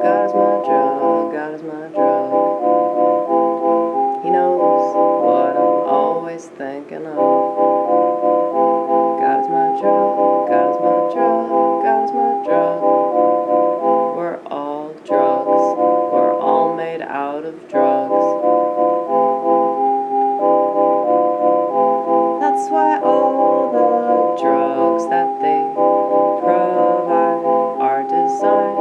God is my drug, God is my drug. He knows what I'm always thinking of. God is my drug, God is my drug, God is my drug. We're all drugs, we're all made out of drugs. That's why all the drugs that they provide are designed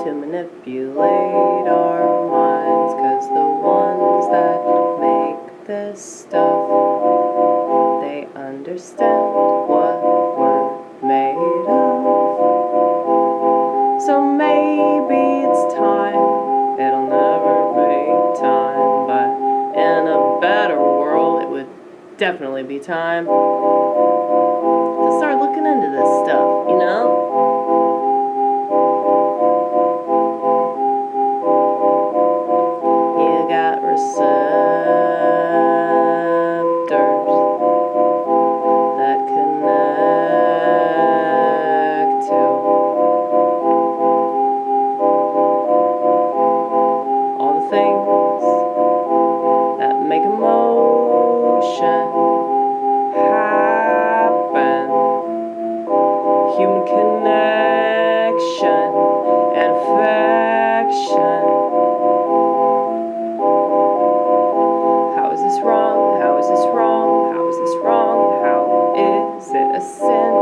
to manipulate our minds, 'cause the ones that make this stuff, they understand what we're made of. So maybe it's time, it'll never be time, but in a better world it would definitely be time to start looking into this stuff, you know? You got receptors that connect to all the things that make emotion happen. Human connection and affection. How is this wrong? How is this wrong? How is this wrong? How is it a sin?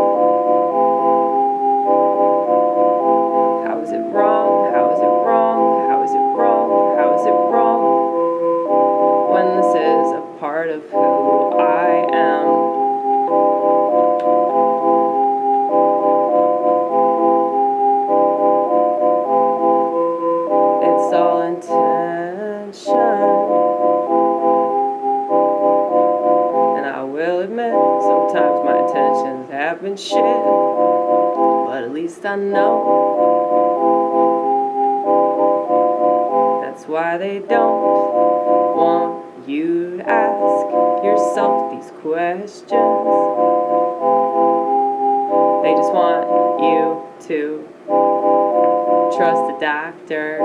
How is it wrong? How is it wrong? How is it wrong? How is it wrong? When this is a part of who I am. It's all intention. And I will admit, sometimes my intentions have been shit, but at least I know that's why they don't want you to ask yourself these questions. They just want you to trust the doctor.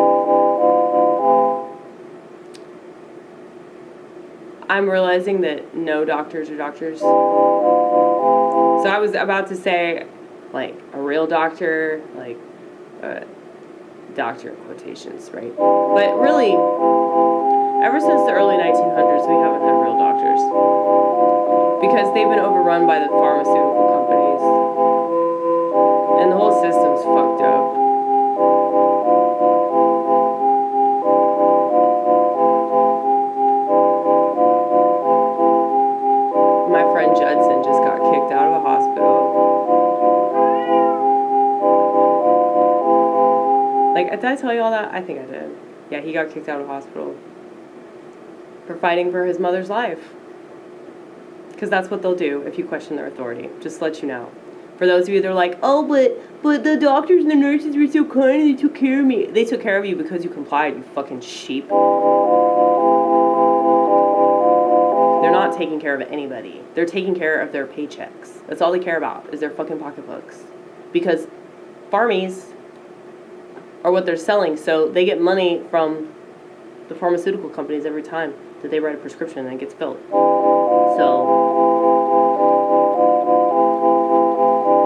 I'm realizing that no doctors are doctors. So I was about to say, like, a real doctor, like, doctor in quotations, right? But really, ever since the early 1900s, we haven't had real doctors. Because they've been overrun by the pharmaceutical companies. And the whole system's fucked up. My friend Judson just got kicked out of a hospital. Like, did I tell you all that? I think I did. Yeah, he got kicked out of a hospital for fighting for his mother's life. Because that's what they'll do if you question their authority. Just to let you know. For those of you that are like, oh, but the doctors and the nurses were so kind and they took care of me. They took care of you because you complied, you fucking sheep. They're not taking care of anybody. They're taking care of their paychecks. That's all they care about, is their fucking pocketbooks. Because farmies are what they're selling, so they get money from the pharmaceutical companies every time that they write a prescription and it gets filled. So,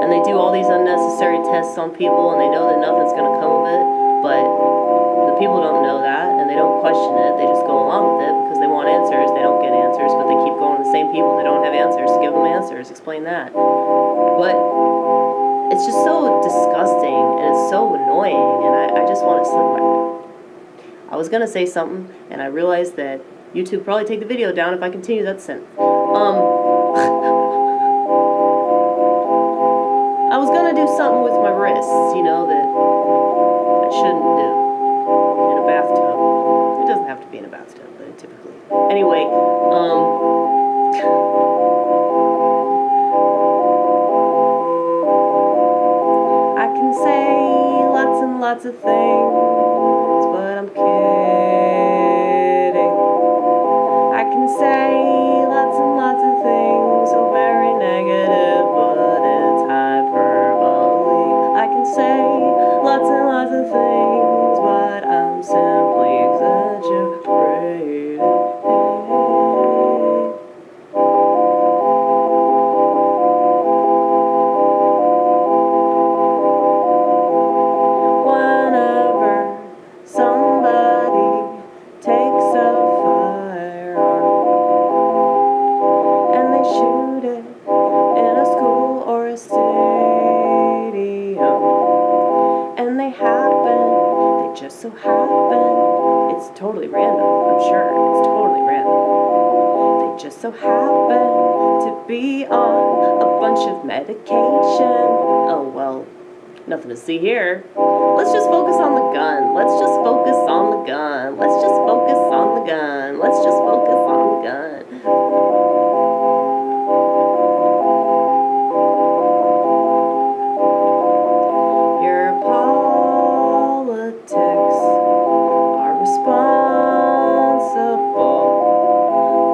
and they do all these unnecessary tests on people and they know that nothing's going to come of it, but the people don't know that and they don't question it. They just go along with it because they want answers. They don't get answers, but they keep going to the same people that don't have answers to give them answers. Explain that. But it's just so disgusting and it's so annoying, and I just want to slip my... I was going to say something and I realized that YouTube probably take the video down if I continue that sentence. I was going to do something with my wrists, you know, that I shouldn't do in a bathtub. It doesn't have to be in a bathtub, but typically. Anyway, I can say lots and lots of things, but I'm kidding. I can say lots and lots of things, so very negative, but it's hyperbole. things, but I'm simply exaggerating. Whenever somebody takes a firearm and they shoot it in a school or a stadium, and they just so happen, it's totally random, I'm sure, it's totally random. They just so happen to be on a bunch of medication. Oh, well, nothing to see here. Let's just focus on the gun. Let's just focus on the gun. Let's just focus on the gun. Let's just focus on the gun. Your politics are responsible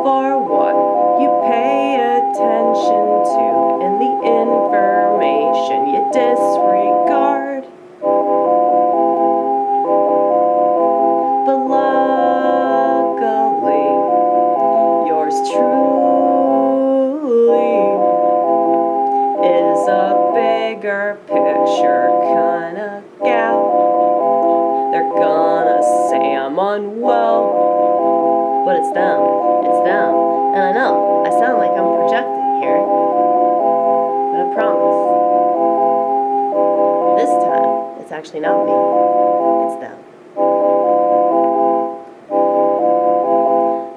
for what you pay attention to and the information you disregard. But luckily, yours truly is a bigger picture kind of gal. They're gonna say I'm unwell, but it's them, and I know I sound like I'm projecting here, but I promise, this time it's actually not me, it's them.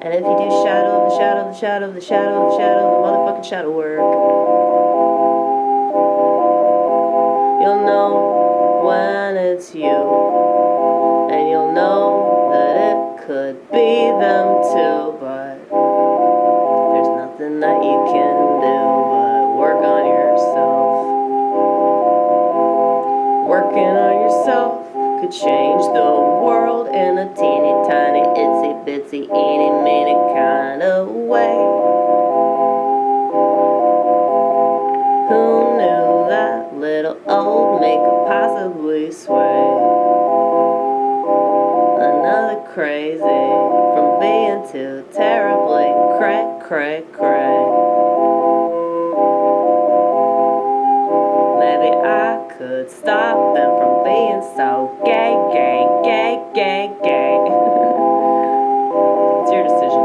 And if you do the motherfucking shadow work, you'll know when it's you, and you'll know that it could be them too, but there's nothing that you can do but work on yourself. Working on yourself could change the world in a teeny tiny itsy bitsy eeny meeny kind of way. Who knew that little old me could possibly sway another crazy from being too terribly cray. Maybe I could stop them from being so gay. It's your decision.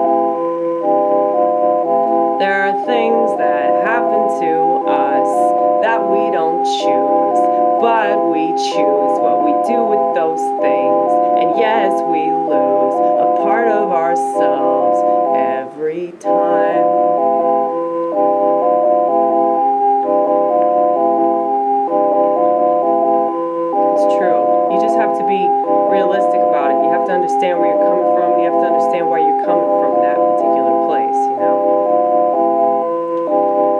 There are things that happen to us that we don't choose, but we choose what we do with those things. And yes, we lose a part of ourselves every time. It's true. You just have to be realistic about it. You have to understand where you're coming from. You have to understand why you're coming from that particular place, you know?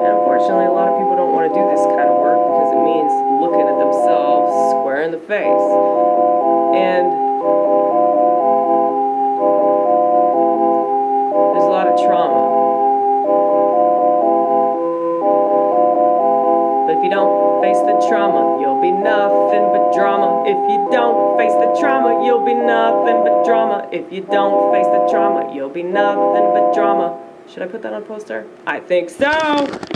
And unfortunately, a lot of people don't want to do this kind of work because it means looking at themselves square in the face. And there's a lot of trauma. But if you don't face the trauma, you'll be nothing but drama. If you don't face the trauma, you'll be nothing but drama. If you don't face the trauma, you'll be nothing but drama. Should I put that on a poster? I think so!